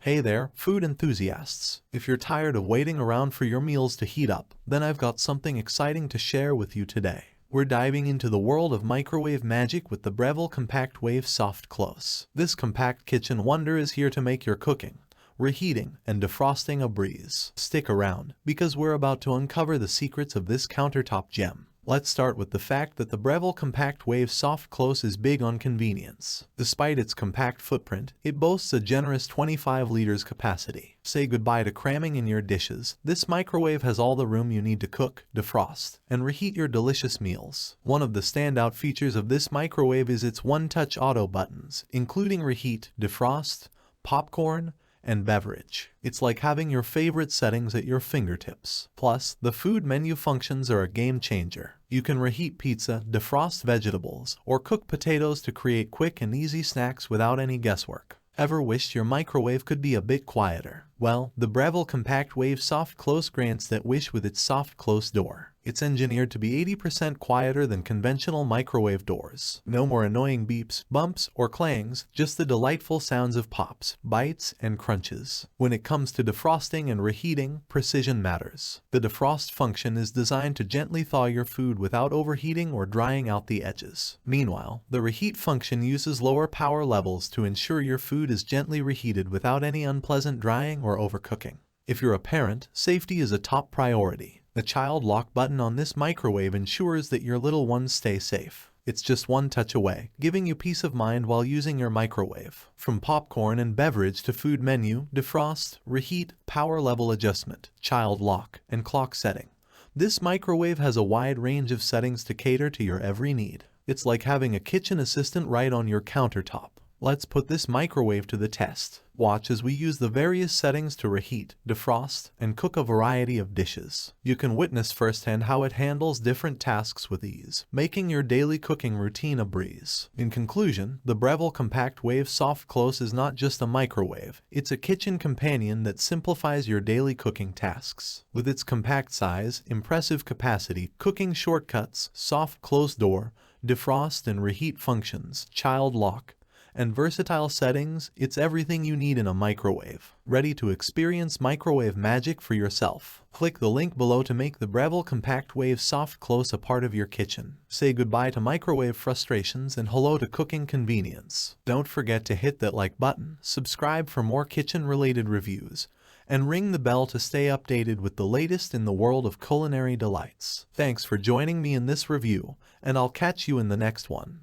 Hey there, food enthusiasts. If you're tired of waiting around for your meals to heat up, then I've got something exciting to share with you today. We're diving into the world of microwave magic with the Breville Compact Wave Soft Close. This compact kitchen wonder is here to make your cooking, reheating, and defrosting a breeze. Stick around, because we're about to uncover the secrets of this countertop gem. Let's start with the fact that the Breville Compact Wave Soft Close is big on convenience. Despite its compact footprint, it boasts a generous 25 liters capacity. Say goodbye to cramming in your dishes. This microwave has all the room you need to cook, defrost, and reheat your delicious meals. One of the standout features of this microwave is its one-touch auto buttons, including Reheat, Defrost, Popcorn, and Beverage. It's like having your favorite settings at your fingertips. Plus, the food menu functions are a game changer. You can reheat pizza, defrost vegetables, or cook potatoes to create quick and easy snacks without any guesswork. Ever wished your microwave could be a bit quieter? Well, the Breville Compact Wave Soft Close grants that wish with its soft close door. It's engineered to be 80% quieter than conventional microwave doors. No more annoying beeps, bumps, or clangs, just the delightful sounds of pops, bites, and crunches. When it comes to defrosting and reheating, precision matters. The defrost function is designed to gently thaw your food without overheating or drying out the edges. Meanwhile, the reheat function uses lower power levels to ensure your food is gently reheated without any unpleasant drying or overcooking. If you're a parent, safety is a top priority. The child lock button on this microwave ensures that your little ones stay safe. It's just one touch away, giving you peace of mind while using your microwave. From popcorn and beverage to food menu, defrost, reheat, power level adjustment, child lock, and clock setting, this microwave has a wide range of settings to cater to your every need. It's like having a kitchen assistant right on your countertop. Let's put this microwave to the test. Watch as we use the various settings to reheat, defrost, and cook a variety of dishes. You can witness firsthand how it handles different tasks with ease, making your daily cooking routine a breeze. In conclusion, the Breville Compact Wave Soft Close is not just a microwave, it's a kitchen companion that simplifies your daily cooking tasks. With its compact size, impressive capacity, cooking shortcuts, soft close door, defrost and reheat functions, child lock, and versatile settings, it's everything you need in a microwave. Ready to experience microwave magic for yourself? Click the link below to make the Breville Compact Wave Soft Close a part of your kitchen. Say goodbye to microwave frustrations and hello to cooking convenience. Don't forget to hit that like button, subscribe for more kitchen-related reviews, and ring the bell to stay updated with the latest in the world of culinary delights. Thanks for joining me in this review, and I'll catch you in the next one.